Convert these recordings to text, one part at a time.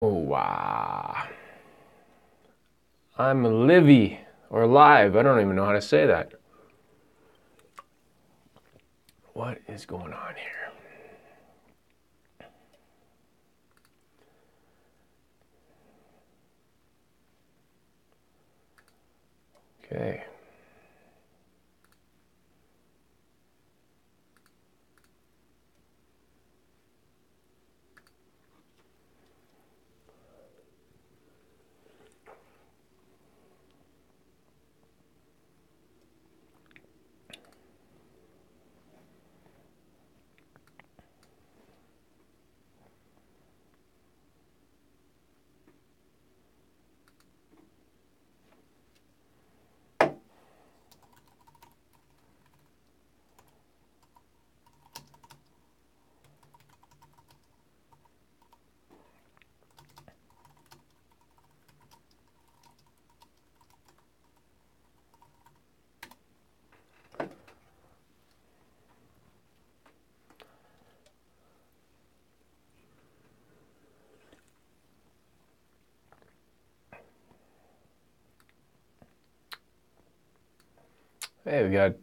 Oh, wow. I'm Livy or live. I don't even know how to say that. What is going on here? Okay. Hey, we got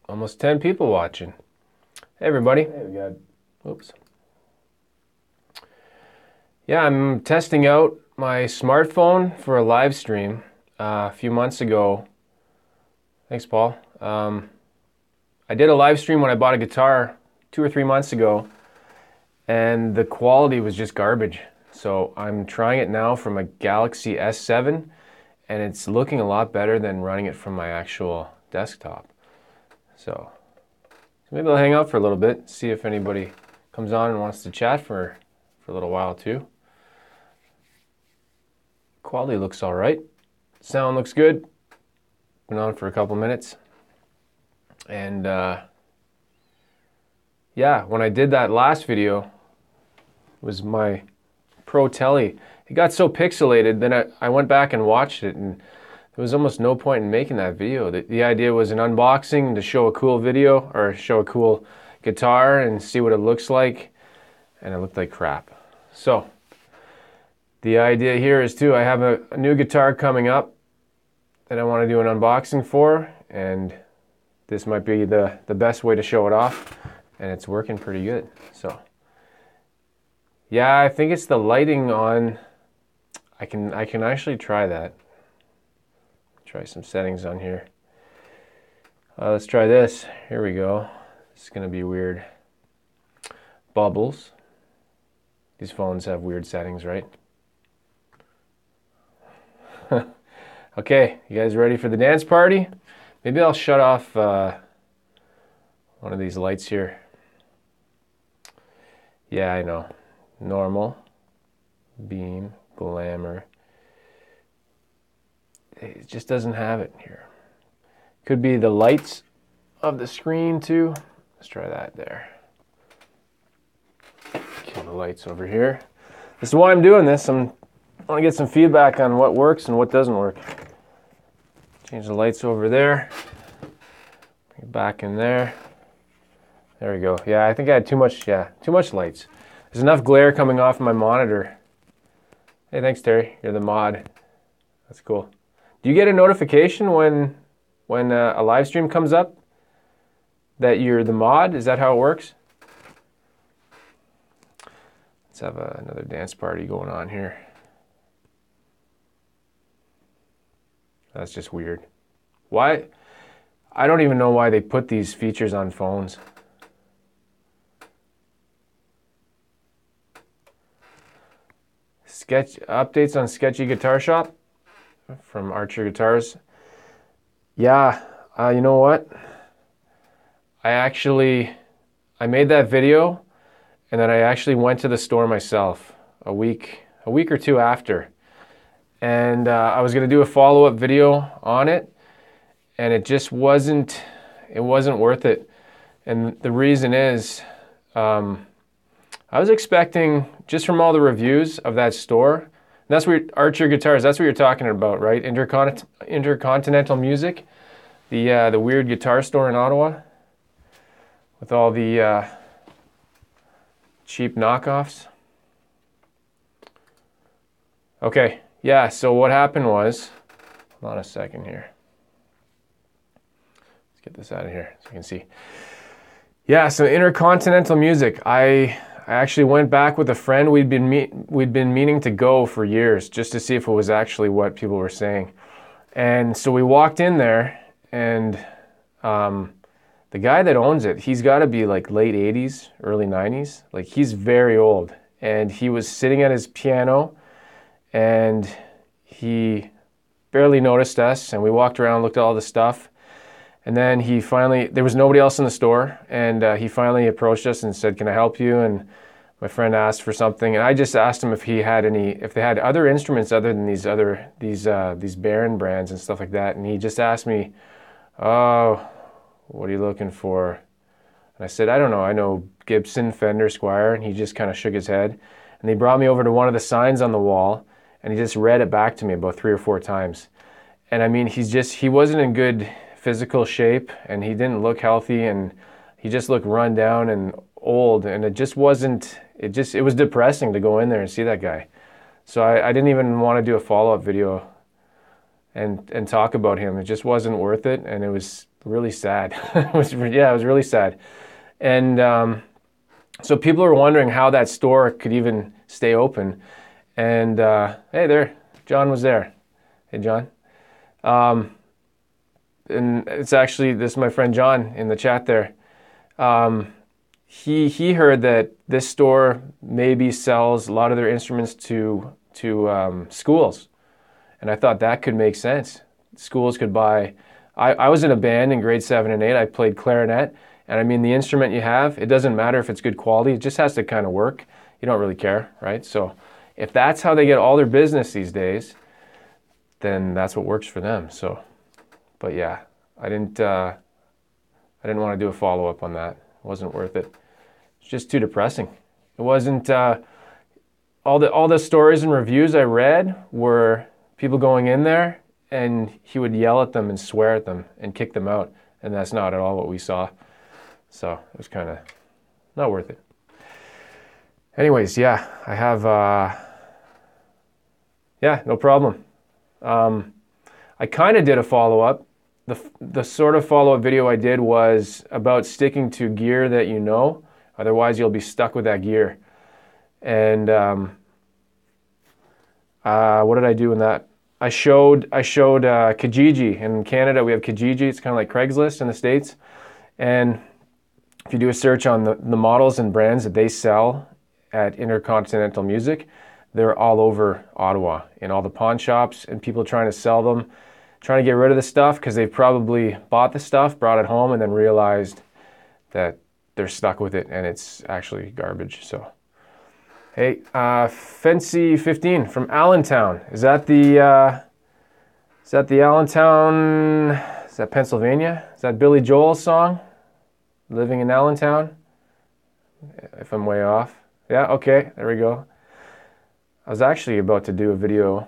almost 10 people watching. Hey, everybody. Hey, we got, oops. Yeah, I'm testing out my smartphone for a live stream a few months ago. Thanks, Paul. I did a live stream when I bought a guitar 2 or 3 months ago, and the quality was just garbage. So I'm trying it now from a Galaxy S7, and it's looking a lot better than running it from my actual desktop. So maybe I'll hang out for a little bit, see if anybody comes on and wants to chat for a little while too. Quality looks all right. Sound looks good. Been on for a couple minutes. And yeah, when I did that last video, it was my Pro Telly. It got so pixelated, then I went back and watched it, and there was almost no point in making that video. The idea was an unboxing to show a cool video or show a cool guitar and see what it looks like, and it looked like crap. So the idea here is too, I have a new guitar coming up that I want to do an unboxing for, and this might be the best way to show it off, and it's working pretty good. So yeah, I think it's the lighting on. I can actually try that. Try some settings on here. Let's try this. Here we go. This is gonna be weird. Bubbles. These phones have weird settings, right? Okay, you guys ready for the dance party? Maybe I'll shut off one of these lights here. Yeah, I know. Normal, beam, glamour. It just doesn't have it here. Could be the lights of the screen too. Let's try that there. Kill the lights over here. This is why I'm doing this. I want to get some feedback on what works and what doesn't work. Change the lights over there. Bring it back in there. There we go. Yeah, I think I had too much lights. There's enough glare coming off my monitor. Hey, thanks, Terry. You're the mod. That's cool. Do you get a notification when a live stream comes up that you're the mod? Is that how it works? Let's have another dance party going on here. That's just weird. Why? I don't even know why they put these features on phones. Sketch updates on Sketchy Guitar Shop from Archer Guitars. Yeah, you know what? I made that video, and then I actually went to the store myself a week or two after, and I was gonna do a follow-up video on it, and it just wasn't worth it. And the reason is, I was expecting, just from all the reviews of that store, and that's what Archer Guitars, that's what you're talking about, right? Intercontinental Music, the weird guitar store in Ottawa with all the cheap knockoffs. Okay, yeah, so what happened was, hold on a second here. Let's get this out of here so you can see. Yeah, so Intercontinental Music. I actually went back with a friend. We'd been meaning to go for years just to see if it was actually what people were saying. And so we walked in there, and the guy that owns it, he's got to be like late 80s, early 90s. Like, he's very old. And he was sitting at his piano, and he barely noticed us. And we walked around, looked at all the stuff. And then he finally, there was nobody else in the store, and he finally approached us and said, "Can I help you?" And my friend asked for something, and I just asked him if they had other instruments other than these Baron brands and stuff like that. And he just asked me, "Oh, what are you looking for?" And I said, "I don't know. I know Gibson, Fender, Squier." And he just kind of shook his head. And they brought me over to one of the signs on the wall, and he just read it back to me about 3 or 4 times. And I mean, he wasn't in good physical shape, and he didn't look healthy, and he just looked run down and old, and it was depressing to go in there and see that guy. So I didn't even want to do a follow-up video and talk about him. It just wasn't worth it, and it was really sad. It was really sad. And so people were wondering how that store could even stay open. And hey, there, John was there. Hey, John. And it's actually, this is my friend John in the chat there. He heard that this store maybe sells a lot of their instruments to schools, and I thought that could make sense. Schools could buy. I was in a band in grade 7 and 8. I played clarinet, and I mean, the instrument you have, it doesn't matter if it's good quality. It just has to kind of work. You don't really care, right? So if that's how they get all their business these days, then that's what works for them. So. But yeah, I didn't want to do a follow-up on that. It wasn't worth it. It's just too depressing. It wasn't all the stories and reviews I read were people going in there, and he would yell at them and swear at them and kick them out, and that's not at all what we saw. So it was kind of not worth it. Anyways, yeah, I have yeah, no problem. I kind of did a follow-up. The sort of follow-up video I did was about sticking to gear that you know, otherwise you'll be stuck with that gear. And what did I do in that? I showed Kijiji. In Canada, we have Kijiji. It's kind of like Craigslist in the States. And if you do a search on the models and brands that they sell at Intercontinental Music, they're all over Ottawa in all the pawn shops, and people trying to sell them, trying to get rid of the stuff because they've probably bought the stuff, brought it home, and then realized that they're stuck with it and it's actually garbage. So, hey, Fancy 15 from Allentown. Is that the Allentown? Is that Pennsylvania? Is that Billy Joel's song? Living in Allentown? If I'm way off. Yeah, okay, there we go. I was actually about to do a video.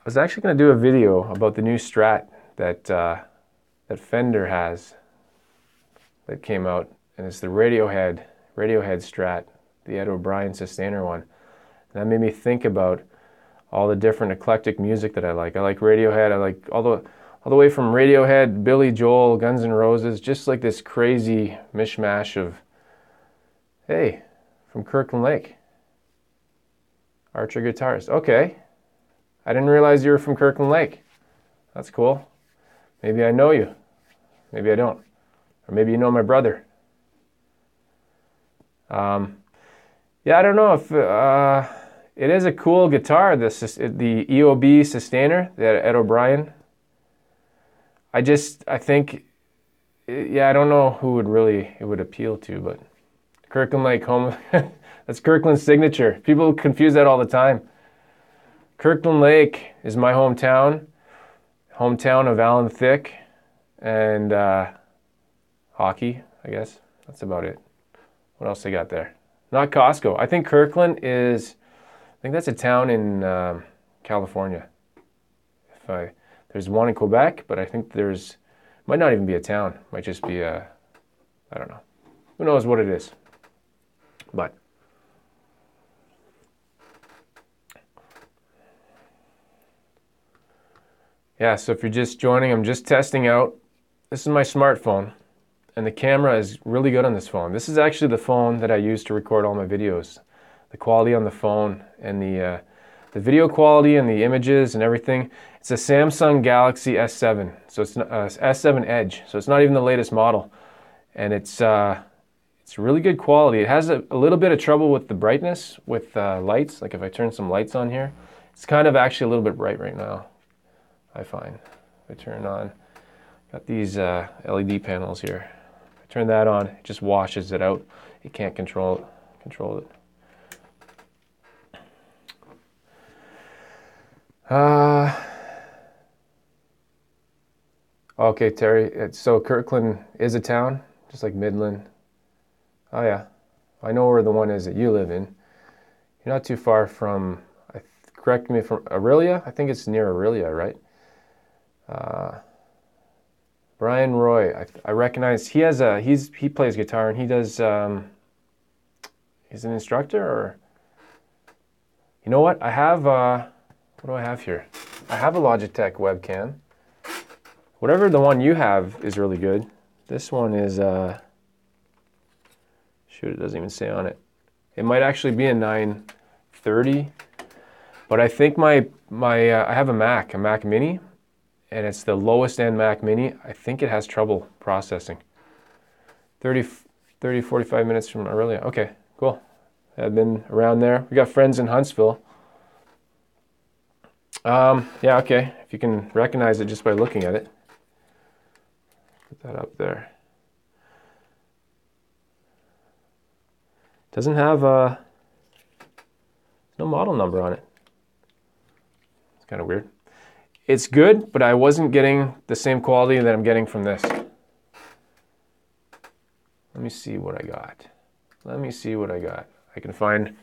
I was actually going to do a video about the new Strat that Fender has that came out, and it's the Radiohead Strat, the Ed O'Brien Sustainer one. And that made me think about all the different eclectic music that I like. I like Radiohead. I like all the way from Radiohead, Billy Joel, Guns N' Roses, just like this crazy mishmash of, hey, from Kirkland Lake. Archer guitarist. Okay. I didn't realize you were from Kirkland Lake. That's cool. Maybe I know you. Maybe I don't. Or maybe you know my brother. Yeah, I don't know if it is a cool guitar, the EOB Sustainer, the Ed O'Brien. I think, yeah, I don't know who it would appeal to, but Kirkland Lake home. That's Kirkland's signature. People confuse that all the time. Kirkland Lake is my hometown of Alan Thicke, and hockey, I guess. That's about it. What else they got there? Not Costco. I think Kirkland is, I think that's a town in California. There's one in Quebec, but I think might not even be a town. Might just be I don't know. Who knows what it is? But Yeah, so if you're just joining, I'm just testing out. This is my smartphone, and the camera is really good on this phone. This is actually the phone that I use to record all my videos. The quality on the phone and the video quality and the images and everything. It's a Samsung Galaxy S7, so it's S7 Edge, so it's not even the latest model, and it's really good quality. It has a little bit of trouble with the brightness with lights. Like if I turn some lights on here, it's kind of actually a little bit bright right now, I find. If I turn it on, got these LED panels here. If I turn that on, it just washes it out. You can't control it. Okay, Terry. So Kirkland is a town, just like Midland. Oh yeah, I know where the one is that you live in. You're not too far from, correct me, from Aurelia? I think it's near Aurelia, right? Brian Roy, I recognize, he plays guitar and he does, he's an instructor, or, you know what? I have, what do I have here? I have a Logitech webcam. Whatever the one you have is really good. This one is, shoot, it doesn't even say on it. It might actually be a 930, but I think I have a Mac Mini, and it's the lowest end Mac Mini. I think it has trouble processing. 45 minutes from Aurelia. Okay, cool. I've been around there. We got friends in Huntsville. Yeah, okay. If you can recognize it just by looking at it. Put that up there. Doesn't have no model number on it. It's kind of weird. It's good, but I wasn't getting the same quality that I'm getting from this. Let me see what I got. I can find,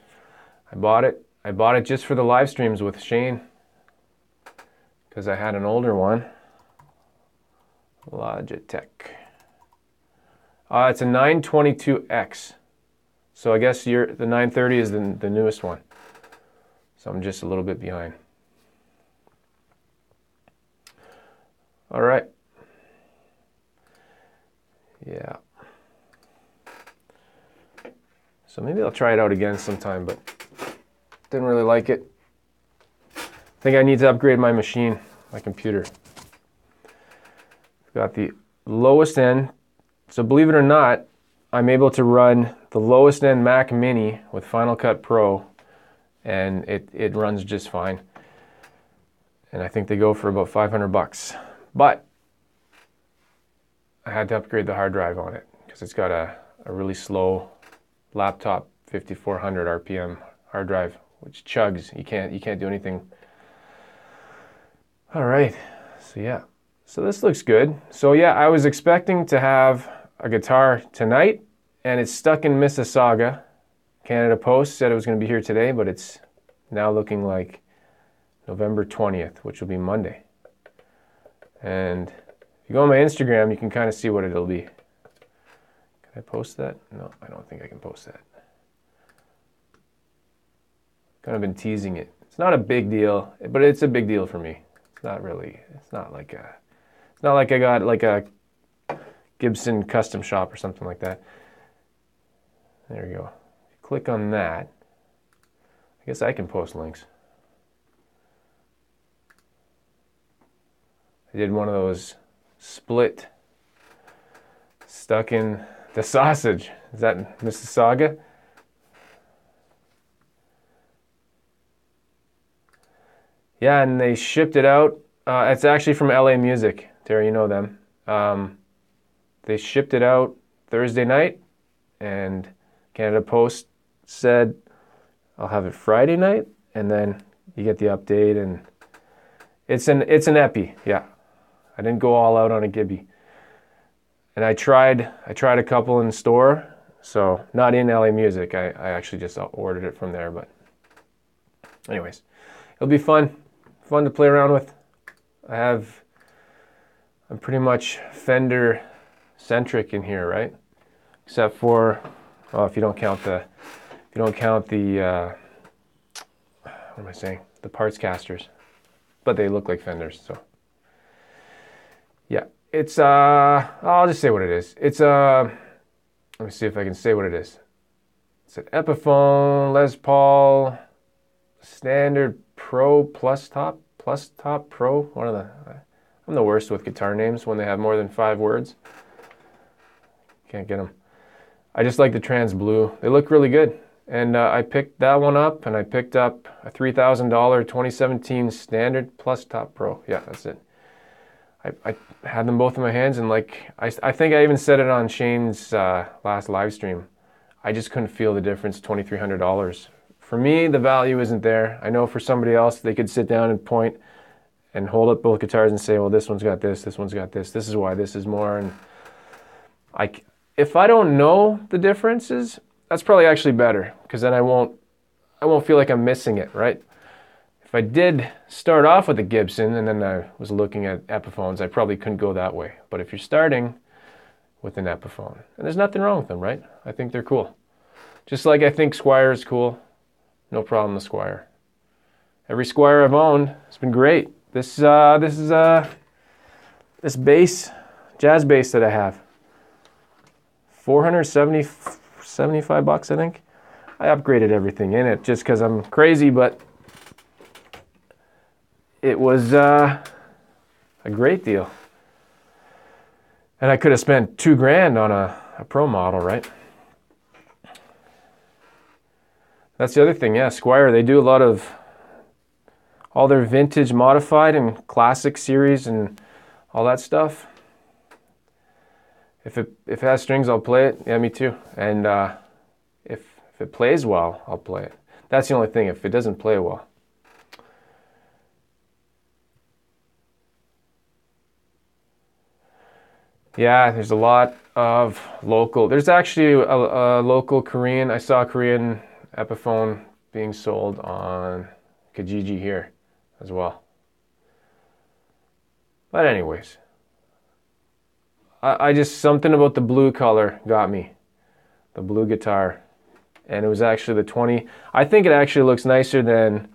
I bought it just for the live streams with Shane, because I had an older one. Logitech. It's a 922X. So I guess the 930 is the newest one. So I'm just a little bit behind. All right. Yeah. So maybe I'll try it out again sometime, but didn't really like it. I think I need to upgrade my machine, my computer. Got the lowest end. So believe it or not, I'm able to run the lowest end Mac Mini with Final Cut Pro, and it runs just fine. And I think they go for about $500. But I had to upgrade the hard drive on it because it's got a really slow laptop 5400 RPM hard drive, which chugs. You can't do anything. All right. So yeah. So this looks good. So yeah, I was expecting to have a guitar tonight, and it's stuck in Mississauga. Canada Post said it was going to be here today, but it's now looking like November 20th, which will be Monday. And if you go on my Instagram, you can kind of see what it'll be. Can I post that? No, I don't think I can post that. Kind of been teasing it. It's not a big deal, but it's a big deal for me. It's not really, it's not like I got like a Gibson custom shop or something like that. There you go. Click on that. I guess I can post links. I did one of those split, stuck in the sausage. Is that Mississauga? Yeah, and they shipped it out. It's actually from LA Music. Terry, you know them. They shipped it out Thursday night, and Canada Post said I'll have it Friday night, and then you get the update, and it's an Epi. Yeah, I didn't go all out on a Gibby, and I tried a couple in the store, so not in LA Music. I actually just ordered it from there, but anyways, it'll be fun to play around with. I'm pretty much Fender centric in here, right? Except for, well, if you don't count the what am I saying? The parts casters, but they look like Fenders. So Yeah, it's I'll just say what it is. It's let me see if I can say what it is. It's an Epiphone Les Paul Standard Pro Plus Top Pro. One of the I'm the worst with guitar names when they have more than 5 words. Can't get them. I just like the trans blue. They look really good. And I picked that one up, and I picked up a $3,000 2017 Standard Plus Top Pro. Yeah, that's it. I had them both in my hands, and like I think I even said it on Shane's last live stream. I just couldn't feel the difference. $2,300. For me, the value isn't there. I know for somebody else, they could sit down and point and hold up both guitars and say, well, this one's got this one's got this. This is why this is more. And if I don't know the differences, that's probably actually better, because then I won't feel like I'm missing it, right? If I did start off with a Gibson and then I was looking at Epiphones, I probably couldn't go that way. But if you're starting with an Epiphone, and there's nothing wrong with them, right? I think they're cool. Just like I think Squier is cool. No problem with Squier. Every Squier I've owned has been great. This bass, jazz bass that I have, $475, I think. I upgraded everything in it just because I'm crazy, but it was a great deal. And I could have spent $2,000 on a pro model, right? That's the other thing, yeah, Squier, they do a lot of all their vintage modified and classic series and all that stuff. If it has strings, I'll play it. Yeah, me too. And if it plays well, I'll play it. That's the only thing, if it doesn't play well. Yeah, there's a lot of local. There's actually a local Korean. I saw a Korean Epiphone being sold on Kijiji here as well. But anyways, I just, something about the blue color got me. The blue guitar. And it was actually the 20. I think it actually looks nicer than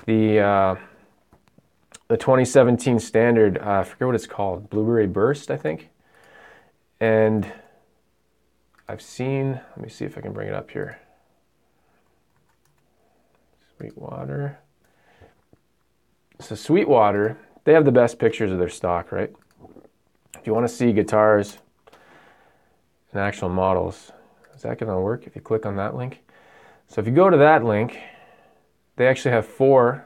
the 2017 Standard. I forget what it's called. Blueberry Burst, I think. And I've seen, let me see if I can bring it up here. Sweetwater. So Sweetwater, they have the best pictures of their stock, right? If you want to see guitars and actual models, is that going to work if you click on that link? So if you go to that link, they actually have four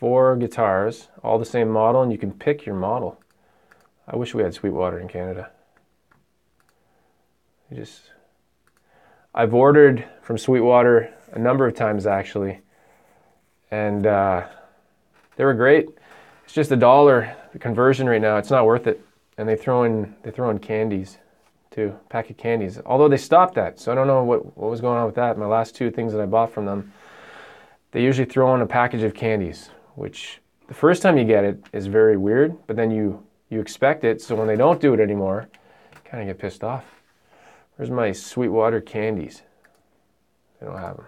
guitars, all the same model, and you can pick your model. I wish we had Sweetwater in Canada. I've ordered from Sweetwater a number of times actually, and they were great. It's just $1 the conversion right now. It's not worth it, and they throw in candies too, pack of candies. Although they stopped that, so I don't know what was going on with that. My last 2 things that I bought from them, they usually throw in a package of candies, which the first time you get it is very weird, but then you expect it. So when they don't do it anymore, you kind of get pissed off. Where's my Sweetwater candies? They don't have them.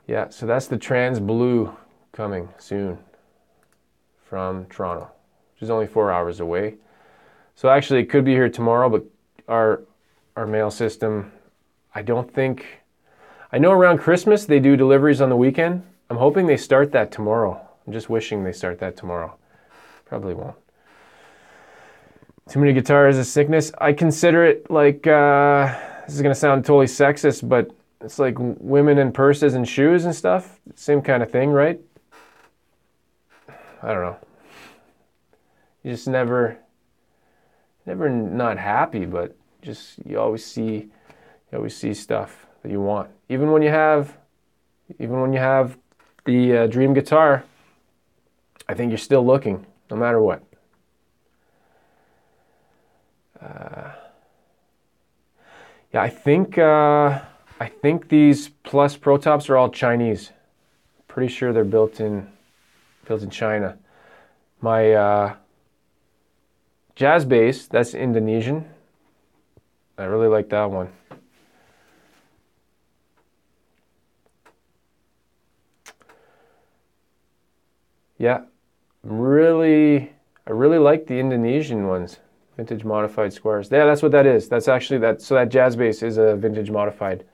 Yeah, so that's the Trans Blue coming soon from Toronto, which is only 4 hours away. So actually it could be here tomorrow, but our mail system, I don't think, I know around Christmas they do deliveries on the weekend. I'm hoping they start that tomorrow. I'm just wishing they start that tomorrow. Probably won't. Too many guitars is sickness. I consider it like, this is going to sound totally sexist, but it's like women and purses and shoes and stuff. Same kind of thing, right? I don't know. You just never not happy, but just you always see stuff that you want. Even when you have the dream guitar, I think you're still looking, no matter what. Yeah, I think these Plus Pro Tops are all Chinese. Pretty sure they're built in China. My jazz bass, that's Indonesian. I really like that one. Yeah, I I really like the Indonesian ones, vintage modified Squires. Yeah, that's what that is. That's actually that. So that jazz bass is a vintage modified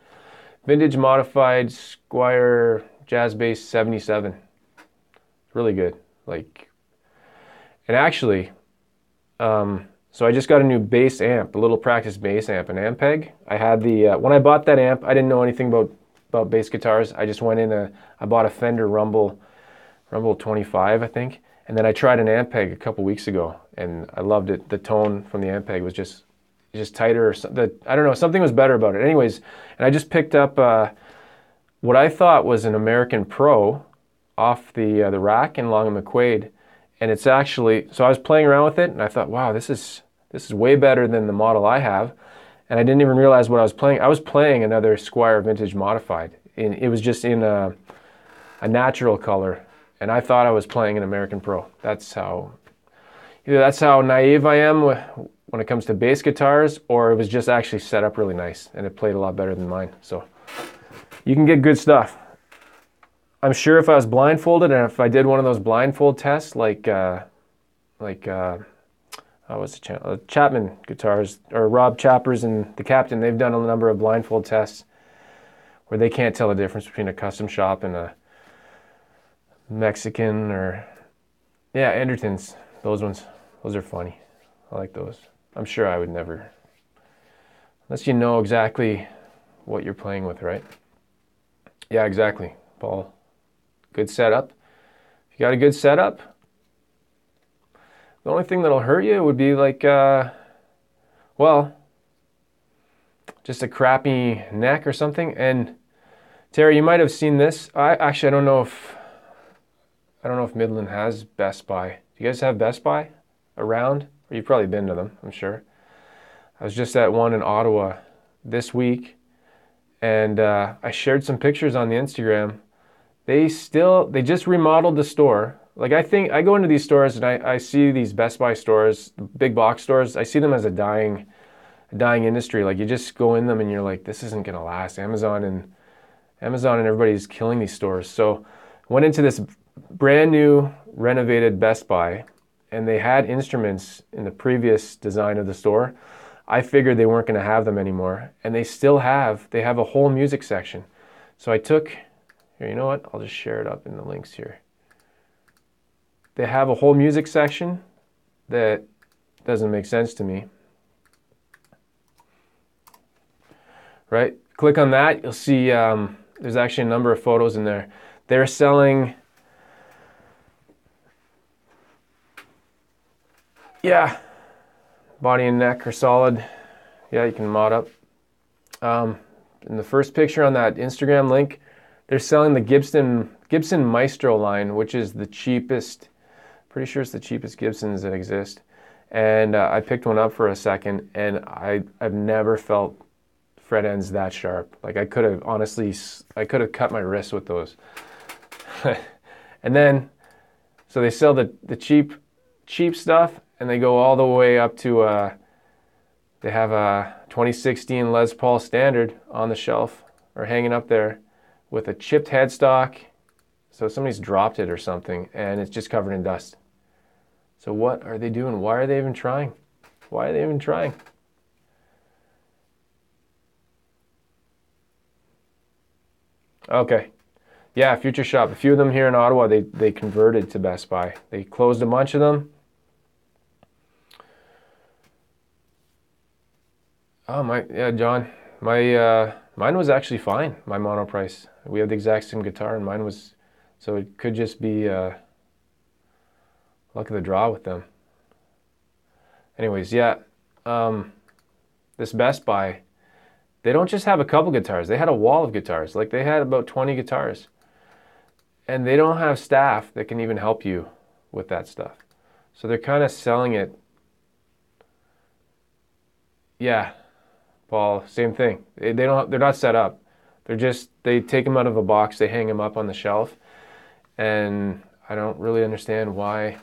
Squire jazz bass 77. Really good. Like, and actually, so I just got a new bass amp, a little practice bass amp, an Ampeg. I had the when I bought that amp, I didn't know anything about bass guitars. I just went in I bought a Fender Rumble 25, I think, and then I tried an Ampeg a couple weeks ago, and I loved it. The tone from the Ampeg was just tighter. I don't know, something was better about it. Anyways, and I just picked up what I thought was an American Pro off the rack in Long and McQuaid, and it's actually, so I was playing around with it, and I thought, wow, this is way better than the model I have, and I didn't even realize what I was playing. I was playing another Squire Vintage Modified, and it was just in a natural color, and I thought I was playing an American Pro. Either that's how naive I am when it comes to bass guitars, or it was just actually set up really nice, and it played a lot better than mine. So you can get good stuff. I'm sure if I was blindfolded, and if I did one of those blindfold tests, like what's the channel? Chapman Guitars, or Rob Chappers and the Captain, they've done a number of blindfold tests where they can't tell the difference between a custom shop and a Mexican, or yeah, Andertons. Those are funny. I like those. I'm sure I would never, unless you know exactly what you're playing with, right? Yeah, exactly, Paul. Good setup. If you got a good setup, the only thing that'll hurt you would be like, well, just a crappy neck or something. And Terry, you might have seen this. I don't know if Midland has Best Buy. Do you guys have Best Buy around? Or you've probably been to them, I'm sure. I was just at one in Ottawa this week, and I shared some pictures on the Instagram. They just remodeled the store. Like, I go into these stores and I see these Best Buy stores, big box stores. I see them as a dying industry. Like, you just go in them and you're like, this isn't gonna last. Amazon and everybody's killing these stores. So went into this brand new renovated Best Buy, and they had instruments in the previous design of the store. I figured they weren't gonna have them anymore, and they have a whole music section. So I took, here, you know what? I'll just share it up in the links here. They have a whole music section that doesn't make sense to me. Right? Click on that. You'll see there's actually a number of photos in there. They're selling, yeah, body and neck are solid. Yeah, you can mod up. In the first picture on that Instagram link, they're selling the Gibson Maestro line, which is the cheapest. Pretty sure it's the cheapest Gibsons that exist. And I picked one up for a second, and I've never felt fret ends that sharp. Like, I could have cut my wrist with those. And then, so they sell the cheap stuff, and they go all the way up to, they have a 2016 Les Paul Standard on the shelf, or hanging up there, with a chipped headstock. So somebody's dropped it or something, and it's just covered in dust. So what are they doing? Why are they even trying? Why are they even trying? Okay. Yeah, Future Shop. A few of them here in Ottawa, they converted to Best Buy. They closed a bunch of them. Oh, yeah, John. Mine was actually fine, my mono price. We have the exact same guitar, and mine was, so it could just be luck of the draw with them. Anyways, yeah, this Best Buy, they don't just have a couple guitars. They had a wall of guitars. Like, they had about 20 guitars. And they don't have staff that can even help you with that stuff. So they're kind of selling it. Yeah, Paul, same thing. They're not set up. They take them out of a box, they hang them up on the shelf. And I don't really understand why.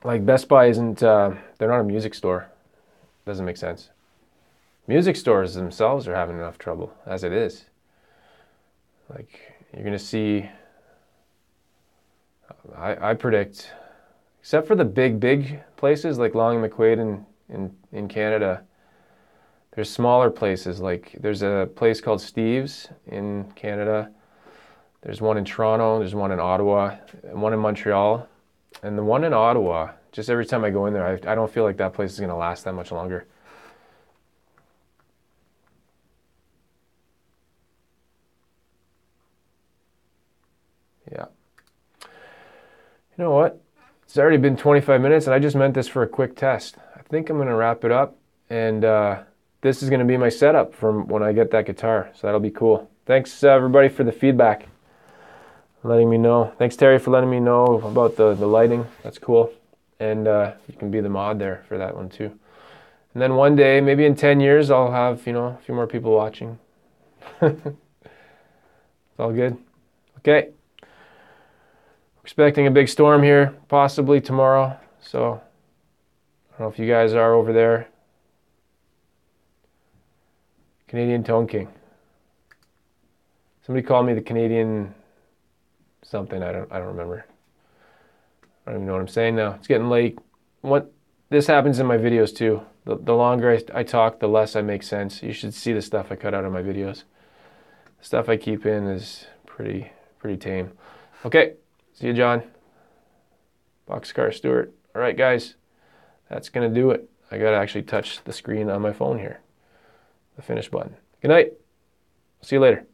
Like, Best Buy isn't, they're not a music store. Doesn't make sense. Music stores themselves are having enough trouble as it is. Like, you're going to see, I predict, Except for the big places like Long and McQuaid in Canada. There's smaller places, like there's a place called Steve's in Canada. There's one in Toronto, there's one in Ottawa, and one in Montreal. And the one in Ottawa, just every time I go in there, I don't feel like that place is going to last that much longer. Yeah. You know what? It's already been 25 minutes, and I just meant this for a quick test. I think I'm going to wrap it up, and this is going to be my setup from when I get that guitar, so that'll be cool. Thanks, everybody, for the feedback. Letting me know. Thanks, Terry, for letting me know about the lighting. That's cool. And you can be the mod there for that one too. And then one day, maybe in 10 years, I'll have, you know, a few more people watching. It's all good. Okay. Expecting a big storm here, possibly tomorrow. So I don't know if you guys are over there. Canadian Tone King. Somebody called me the Canadian something. I don't remember. I don't even know what I'm saying now. It's getting late. This happens in my videos too. The longer I talk, the less I make sense. You should see the stuff I cut out of my videos. The stuff I keep in is pretty tame. Okay, see you, John. Boxcar Stewart. All right, guys, that's gonna do it. I gotta actually touch the screen on my phone here. The finish button. Good night. See you later.